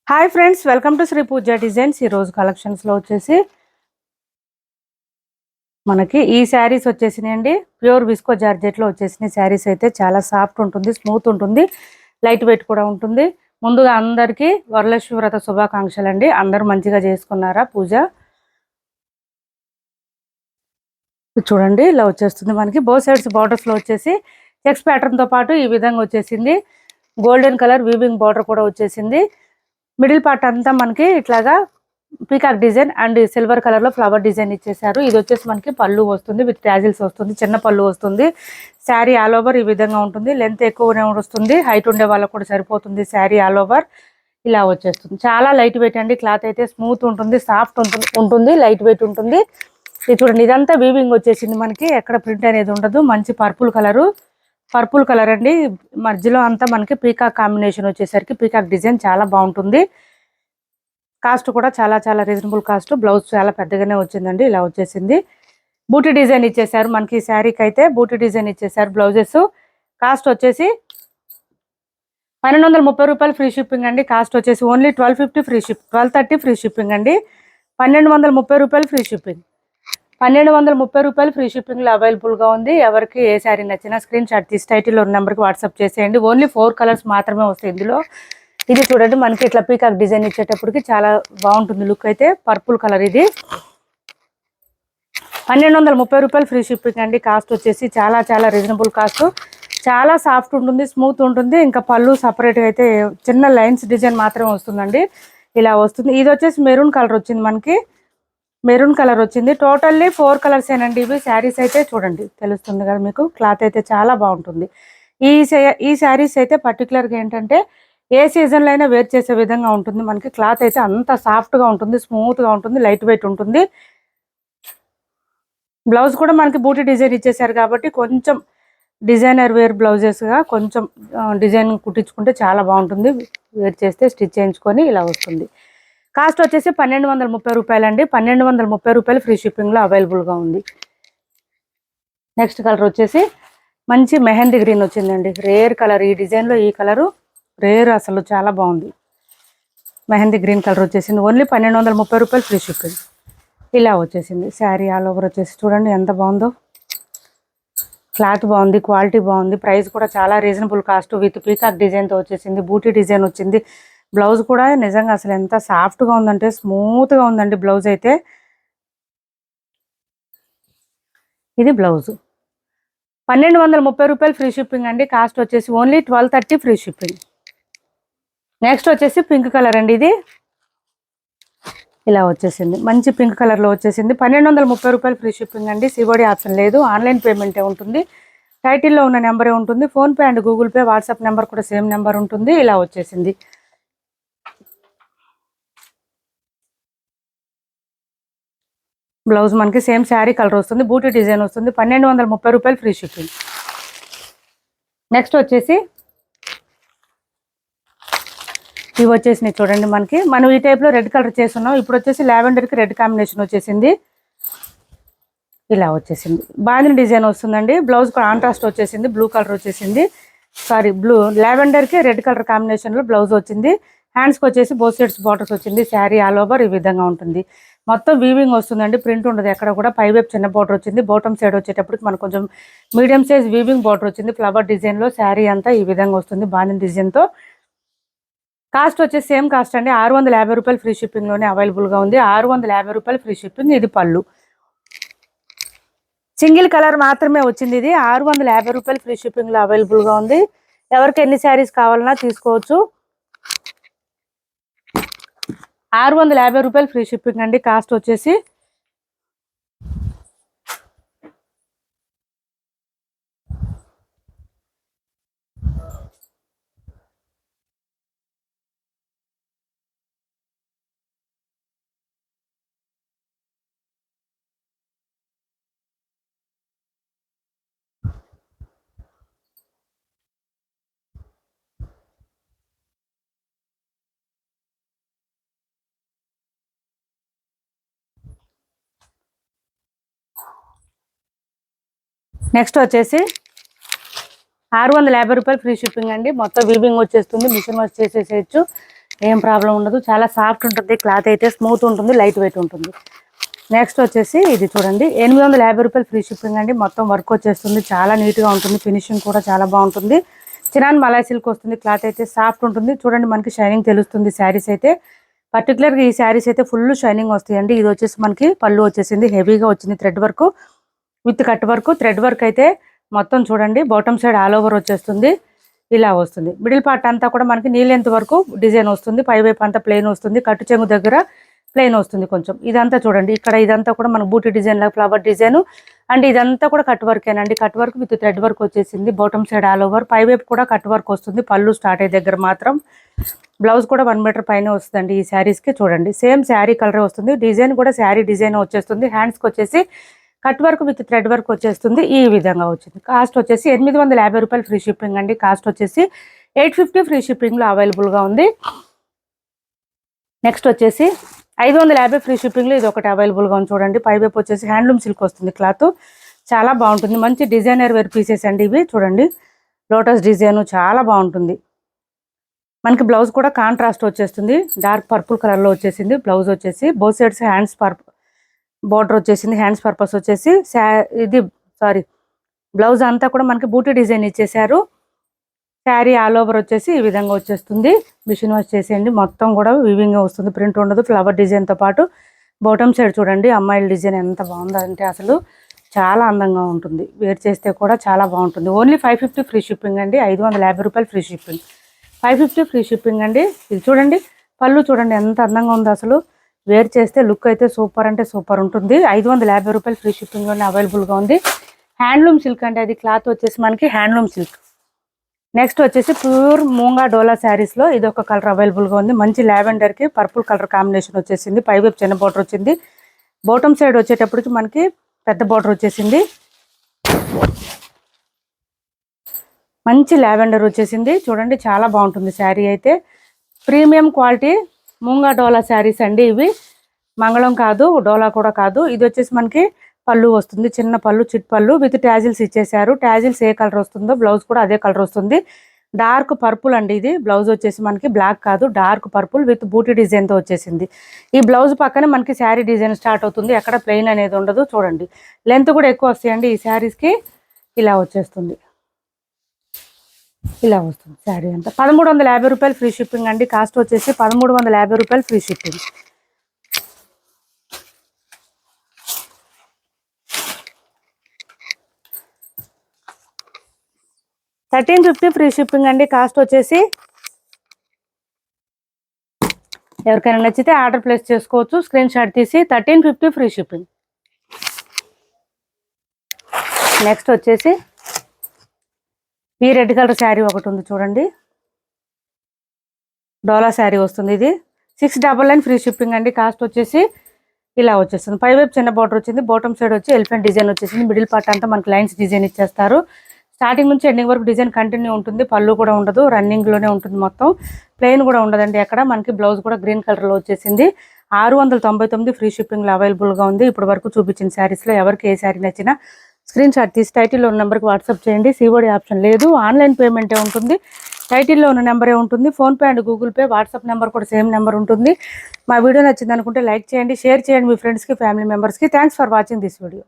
Hi friends, welcome to Shri Pooja designs. ఈ రోజు collections లో వచ్చేసి మనకి ఈ శారీస్ వచ్చేసినాయండి. ప్యూర్ విస్కో జార్జెట్ లో వచ్చేసిన శారీస్ అయితే చాలా సాఫ్ట్ ఉంటుంది, స్మూత్ ఉంటుంది, లైట్ వెయిట్ కూడా ఉంటుంది. ముందుగా అందరికీ వరలక్ష్మి వ్రత శుభాకాంక్షలు అండి. అందరూ మంచిగా చేసుకున్నారా పూజ? చూడండి, ఇలా వచ్చేస్తుంది మనకి. బోత్ సైడ్స్ బార్డర్స్ లో వచ్చేసి చెక్స్ ప్యాటర్న్ తో పాటు ఈ విధంగా వచ్చేసింది. గోల్డెన్ కలర్ వీవింగ్ బార్డర్ కూడా వచ్చేసింది. మిడిల్ పార్ట్ అంతా మనకి ఇట్లాగా peacock design and silver colour లో ఫ్లవర్ డిజైన్ ఇచ్చేసారు. ఇది వచ్చేసి మనకి పళ్ళు వస్తుంది, విత్ టాజిల్స్ వస్తుంది, చిన్న పళ్ళు వస్తుంది. శారీ ఆల్ ఓవర్ ఈ విధంగా ఉంటుంది. లెంత్ ఎక్కువనే వస్తుంది, హైట్ ఉండే వాళ్ళకు కూడా సరిపోతుంది. శారీ ఆల్ ఓవర్ ఇలా వచ్చేస్తుంది. చాలా లైట్ వెయిట్ అండి. క్లాత్ అయితే స్మూత్ ఉంటుంది, సాఫ్ట్ ఉంటుంది, లైట్ వెయిట్ ఉంటుంది. ఇది చూడండి, ఇదంతా వీవింగ్ వచ్చేసింది మనకి. ఎక్కడ ప్రింట్ అనేది ఉండదు. మంచి పర్పుల్ కలర్ అండి. మధ్యలో అంతా మనకి పీకాక్ కాంబినేషన్ వచ్చేసరికి పీకాక్ డిజైన్ చాలా బాగుంటుంది. కాస్ట్ కూడా చాలా చాలా రీజనబుల్ కాస్ట్. బ్లౌజ్ చాలా పెద్దగానే వచ్చిందండి. ఇలా వచ్చేసింది. బూటీ డిజైన్ ఇచ్చేసారు మనకి. శారీకి అయితే బూటీ డిజైన్ ఇచ్చేసారు. బ్లౌజెస్ కాస్ట్ వచ్చేసి 1230 రూపాయలు ఫ్రీ షిప్పింగ్ అండి. కాస్ట్ వచ్చేసి only 1250 free ship, 1230 free shipping అండి. 1230 రూపాయలు ఫ్రీ షిప్పింగ్, 1230 రూపాయలు ఫ్రీ షిప్పింగ్లో అవైలబుల్గా ఉంది. ఎవరికి ఏ శారీ నచ్చినా స్క్రీన్ షాట్ తీసి టైటిల్లో ఉన్న నెంబర్కి వాట్సాప్ చేసేయండి. ఓన్లీ 4 కలర్స్ మాత్రమే వస్తాయి ఇందులో. ఇది చూడండి, మనకి ఇట్లా పీకాక్ డిజైన్ ఇచ్చేటప్పటికి చాలా బాగుంటుంది లుక్ అయితే. పర్పుల్ కలర్ ఇది. 1230 రూపాయలు ఫ్రీ షిప్పింగ్ అండి. కాస్ట్ వచ్చేసి చాలా చాలా రీజనబుల్ కాస్ట్. చాలా సాఫ్ట్ ఉంటుంది, స్మూత్ ఉంటుంది. ఇంకా పళ్ళు సపరేట్గా అయితే చిన్న లైన్స్ డిజైన్ మాత్రమే వస్తుందండి. ఇలా వస్తుంది. ఇది వచ్చేసి మెరూన్ కలర్ వచ్చింది మనకి. మెరూన్ కలర్ వచ్చింది. టోటల్లీ 4 కలర్స్ ఏనండి ఇవి. శారీస్ అయితే చూడండి, తెలుస్తుంది కదా మీకు. క్లాత్ అయితే చాలా బాగుంటుంది. ఈ శారీస్ అయితే పర్టికులర్గా ఏంటంటే ఏ సీజన్లో అయినా వేర్ చేసే విధంగా ఉంటుంది మనకి. క్లాత్ అయితే అంత సాఫ్ట్గా ఉంటుంది, స్మూత్గా ఉంటుంది, లైట్ వెయిట్ ఉంటుంది. బ్లౌజ్ కూడా మనకి బూటీ డిజైన్ ఇచ్చేసారు కాబట్టి కొంచెం డిజైనర్ వేర్ బ్లౌజెస్గా కొంచెం డిజైన్ కుట్టించుకుంటే చాలా బాగుంటుంది. వేర్ చేస్తే స్టిచ్ చేయించుకొని ఇలా వస్తుంది. కాస్ట్ వచ్చేసి 1230 రూపాయలు అండి. 1230 రూపాయలు ఫ్రీ షిప్పింగ్లో అవైలబుల్గా ఉంది. నెక్స్ట్ కలర్ వచ్చేసి మంచి మెహందీ గ్రీన్ వచ్చిందండి. Rare colour. ఈ డిజైన్లో ఈ కలరు రేర్, అసలు చాలా బాగుంది. మెహందీ గ్రీన్ కలర్ వచ్చేసింది. ఓన్లీ 1230 రూపాయలు ఫ్రీ షిప్పింగ్. ఇలా వచ్చేసింది. శారీ ఆల్ ఓవర్ వచ్చేసి చూడండి ఎంత బాగుందో. క్లాత్ బాగుంది, క్వాలిటీ బాగుంది, ప్రైస్ కూడా చాలా రీజనబుల్ కాస్ట్. విత్ పీకాక్ డిజైన్తో వచ్చేసింది, బూటీ డిజైన్ వచ్చింది. బ్లౌజ్ కూడా నిజంగా అసలు ఎంత సాఫ్ట్గా ఉందంటే స్మూత్గా ఉందండి బ్లౌజ్ అయితే. ఇది బ్లౌజ్. 1230 రూపాయలు ఫ్రీ షిప్పింగ్ అండి. కాస్ట్ వచ్చేసి ఓన్లీ 1230 ఫ్రీ షిప్పింగ్. నెక్స్ట్ వచ్చేసి పింక్ కలర్ అండి. ఇది ఇలా వచ్చేసింది, మంచి పింక్ కలర్లో వచ్చేసింది. 1230 రూపాయలు ఫ్రీ షిప్పింగ్ అండి. సిఓడి ఆప్షన్ లేదు, ఆన్లైన్ పేమెంటే ఉంటుంది. టైటిల్లో ఉన్న నెంబరే ఉంటుంది. PhonePe and Google pay, WhatsApp number కూడా సేమ్ నెంబర్ ఉంటుంది. ఇలా వచ్చేసింది. బ్లౌజ్ మనకి సేమ్ శారీ కలర్ వస్తుంది, బూటీ డిజైన్ వస్తుంది. 1230 రూపాయలు ఫ్రీ షిప్పింగ్. నెక్స్ట్ వచ్చేసి ఇవి వచ్చేసినాయి చూడండి మనకి. మనం ఈ టైప్లో రెడ్ కలర్ చేస్తున్నాం. ఇప్పుడు వచ్చేసి లావెండర్కి రెడ్ కాంబినేషన్ వచ్చేసింది. ఇలా వచ్చేసింది. బాందిని డిజైన్ వస్తుందండి. బ్లౌజ్ కాంట్రాస్ట్ వచ్చేసింది, బ్లూ కలర్ వచ్చేసింది. లావెండర్కి రెడ్ కలర్ కాంబినేషన్లో బ్లౌజ్ వచ్చింది. హ్యాండ్స్కి వచ్చేసి బోత్ సైడ్స్ బార్డర్స్ వచ్చింది. శారీ ఆల్ ఓవర్ ఈ విధంగా ఉంటుంది. మొత్తం వీవింగ్ వస్తుందండి, ప్రింట్ ఉండదు ఎక్కడ కూడా. పై వైపు చిన్న బార్డర్ వచ్చింది. బాటమ్ సైడ్ వచ్చేటప్పటికి మనకు కొంచెం మీడియం సైజ్ వీవింగ్ బార్డర్ వచ్చింది. ఫ్లవర్ డిజైన్లో శారీ అంతా ఈ విధంగా వస్తుంది బాందిని డిజైన్తో. కాస్ట్ వచ్చేసి సేమ్ కాస్ట్ అండి. 650 రూపాయలు ఫ్రీ షిప్పింగ్లోనే అవైలబుల్గా ఉంది. 650 రూపాయలు ఫ్రీ షిప్పింగ్. ఇది పళ్ళు, సింగిల్ కలర్ మాత్రమే వచ్చింది. ఇది 650 రూపాయలు ఫ్రీ షిప్పింగ్లో అవైలబుల్గా ఉంది. ఎవరికి ఎన్ని శారీస్ కావాలన్నా తీసుకోవచ్చు. 650 రూపాయలు ఫ్రీ షిప్పింగ్ అండి. కాస్ట్ వచ్చేసి నెక్స్ట్ వచ్చేసి 650 రూపాయలు ఫ్రీ షిప్పింగ్ అండి. మొత్తం వీవింగ్ వచ్చేస్తుంది, మిషన్ వర్క్ చేసేసేయచ్చు. ఏం ప్రాబ్లం ఉండదు. చాలా సాఫ్ట్ ఉంటుంది క్లాత్ అయితే, స్మూత్ ఉంటుంది, లైట్ వెయిట్ ఉంటుంది. నెక్స్ట్ వచ్చేసి ఇది చూడండి 850 రూపాయలు ఫ్రీ షిప్పింగ్ అండి. మొత్తం వర్క్ వచ్చేస్తుంది, చాలా నీట్గా ఉంటుంది, ఫినిషింగ్ కూడా చాలా బాగుంటుంది. చినాన్ మలాయ్ సిల్క్ వస్తుంది, క్లాత్ అయితే సాఫ్ట్ ఉంటుంది. చూడండి మనకి షైనింగ్ తెలుస్తుంది. శారీస్ అయితే పర్టికులర్గా ఈ శారీస్ అయితే ఫుల్ షైనింగ్ వస్తాయండి. ఇది వచ్చేసి మనకి పళ్ళు వచ్చేసింది, హెవీగా వచ్చింది, thread work with cut work. Thread work అయితే మొత్తం చూడండి బాటమ్ సైడ్ ఆల్ ఓవర్ వచ్చేస్తుంది, ఇలా వస్తుంది. మిడిల్ పార్ట్ అంతా కూడా మనకి నీ లెంత్ వరకు డిజైన్ వస్తుంది, పై వైపు అంతా ప్లెయిన్ వస్తుంది, కట్టు చెంగు దగ్గర ప్లెయిన్ వస్తుంది కొంచెం. ఇదంతా చూడండి ఇక్కడ ఇదంతా కూడా మనకు బూటీ డిజైన్ లాగా ఫ్లవర్ డిజైన్ అండ్ ఇదంతా కూడా కట్ వర్కేనండి. Cut work with thread work వచ్చేసింది, బాటమ్ సైడ్ ఆల్ ఓవర్, పై వైపు కూడా కట్ వర్క్ వస్తుంది. పళ్ళు స్టార్ట్ అయ్యే దగ్గర మాత్రం బ్లౌజ్ కూడా 1 మీటర్ పైన వస్తుందండి ఈ శారీస్కి. చూడండి సేమ్ శారీ కలరే వస్తుంది, డిజైన్ కూడా శారీ డిజైన్ వచ్చేస్తుంది. హ్యాండ్స్కి వచ్చేసి cut work with thread work వచ్చేస్తుంది, ఈ విధంగా వచ్చింది. కాస్ట్ వచ్చేసి 850 రూపాయలు ఫ్రీ షిప్పింగ్ అండి. కాస్ట్ వచ్చేసి 850 ఫ్రీ షిప్పింగ్లో అవైలబుల్గా ఉంది. నెక్స్ట్ వచ్చేసి 550 ఫ్రీ షిప్పింగ్లో ఇది ఒకటి అవైలబుల్గా ఉంది. చూడండి పై వైపు వచ్చేసి హ్యాండ్లూమ్ సిల్క్ వస్తుంది, క్లాత్ చాలా బాగుంటుంది. మంచి డిజైనర్ వేర్ పీసెస్ అండి ఇవి. చూడండి లోటస్ డిజైన్ చాలా బాగుంటుంది. మనకి బ్లౌజ్ కూడా కాంట్రాస్ట్ వచ్చేస్తుంది, డార్క్ పర్పుల్ కలర్లో వచ్చేసింది. బ్లౌజ్ వచ్చేసి బోత్ సైడ్స్ హ్యాండ్స్ బార్డర్ వచ్చేసింది. హ్యాండ్స్ పర్పస్ వచ్చేసి బ్లౌజ్ అంతా కూడా మనకి బూటీ డిజైన్ ఇచ్చేసారు. శారీ ఆల్ ఓవర్ వచ్చేసి ఈ విధంగా వచ్చేస్తుంది. మిషన్ వాష్ చేసేయండి, మొత్తం కూడా వివింగ్ వస్తుంది, ప్రింట్ ఉండదు. ఫ్లవర్ డిజైన్తో పాటు బాటమ్ సైడ్ చూడండి అమ్మాయిల డిజైన్ ఎంత బాగుందంటే అసలు చాలా అందంగా ఉంటుంది. వేర్ చేస్తే కూడా చాలా బాగుంటుంది. ఓన్లీ 550 ఫ్రీ షిప్పింగ్ అండి. 550 రూపాయలు ఫ్రీ షిప్పింగ్, 550 ఫ్రీ షిప్పింగ్ అండి. ఇది చూడండి పళ్ళు చూడండి ఎంత అందంగా ఉందో అసలు. వేర్ చేస్తే లుక్ అయితే సూపర్ అంటే సూపర్ ఉంటుంది. 550 రూపాయలు ఫ్రీ షిప్పింగ్లోనే అవైలబుల్గా ఉంది. హ్యాండ్లూమ్ సిల్క్ అంటే అది క్లాత్ వచ్చేసి మనకి హ్యాండ్లూమ్ సిల్క్. నెక్స్ట్ వచ్చేసి ప్యూర్ మూంగా డోలా శారీస్లో ఇది ఒక కలర్ అవైలబుల్గా ఉంది. మంచి లావెండర్కి పర్పుల్ కలర్ కాంబినేషన్ వచ్చేసింది. పైవైపు చిన్న బార్డర్ వచ్చింది, బాటమ్ సైడ్ వచ్చేటప్పటికి మనకి పెద్ద బార్డర్ వచ్చేసింది. మంచి లావెండర్ వచ్చేసింది. చూడండి చాలా బాగుంటుంది శారీ అయితే. ప్రీమియం క్వాలిటీ మూంగా డోలా శారీస్ అండి ఇవి. మంగళం కాదు, డోలా కూడా కాదు. ఇది వచ్చేసి మనకి పళ్ళు వస్తుంది, చిన్న పళ్ళు, చిట్ పళ్ళు విత్ ట్యాజిల్స్ ఇచ్చేసారు. ట్యాజిల్స్ ఏ కలర్ వస్తుందో బ్లౌజ్ కూడా అదే కలర్ వస్తుంది. డార్క్ పర్పుల్ అండి ఇది. బ్లౌజ్ వచ్చేసి మనకి బ్లాక్ కాదు, డార్క్ పర్పుల్ విత్ బూటీ డిజైన్తో వచ్చేసింది. ఈ బ్లౌజ్ పక్కనే మనకి శారీ డిజైన్ స్టార్ట్ అవుతుంది, ఎక్కడ ప్లెయిన్ అనేది ఉండదు. చూడండి లెంత్ కూడా ఎక్కువ వస్తాయండి ఈ శారీస్కి. ఇలా వచ్చేస్తుంది, ఇలా వస్తుంది శారీ అంతా. 1350 రూపాయలు ఫ్రీ షిప్పింగ్ అండి. కాస్ట్ వచ్చేసి 1350 రూపాయలు ఫ్రీ షిప్పింగ్. 1350 ఫ్రీ షిప్పింగ్ అండి. కాస్ట్ వచ్చేసి ఎవరికైనా నచ్చితే ఆర్డర్ ప్లేస్ చేసుకోవచ్చు, స్క్రీన్ షాట్ తీసి. 1350 ఫ్రీ షిప్పింగ్. నెక్స్ట్ వచ్చేసి ఈ రెడ్ కలర్ శారీ ఒకటి ఉంది చూడండి, డోలా శారీ వస్తుంది. ఇది 699 ఫ్రీ షిప్పింగ్ అండి. కాస్ట్ వచ్చేసి ఇలా వచ్చేస్తుంది. పై వైపు చిన్న బార్డర్ వచ్చింది, బాటమ్ సైడ్ వచ్చి ఎలిఫెంట్ డిజైన్ వచ్చేసింది. మిడిల్ పార్ట్ అంతా మనకి లైన్స్ డిజైన్ ఇచ్చేస్తారు. స్టార్టింగ్ నుంచి ఎండింగ్ వరకు డిజైన్ కంటిన్యూ ఉంటుంది. పళ్ళు కూడా ఉండదు, రన్నింగ్లోనే ఉంటుంది మొత్తం. ప్లెయిన్ కూడా ఉండదండి ఎక్కడ. మనకి బ్లౌజ్ కూడా గ్రీన్ కలర్లో వచ్చేసింది. 699 ఫ్రీ షిప్పింగ్లో అవైలబుల్గా ఉంది. ఇప్పుడు వరకు చూపించిన శారీస్లో ఎవరికి ఏ శారీ నచ్చినా స్క్రీన్ షాట్ తీసి టైటిల్లో ఉన్న నెంబర్కి వాట్సాప్ చేయండి. సిఓడి ఆప్షన్ లేదు, ఆన్లైన్ పేమెంటే ఉంటుంది. టైటిల్లో ఉన్న నెంబరే ఉంటుంది. PhonePe and Google pay, WhatsApp number కూడా సేమ్ నెంబర్ ఉంటుంది. మా వీడియో నచ్చింది అనుకుంటే లైక్ చేయండి, షేర్ చేయండి మీ ఫ్రెండ్స్కి, ఫ్యామిలీ మెంబర్స్కి. Thanks for watching this video.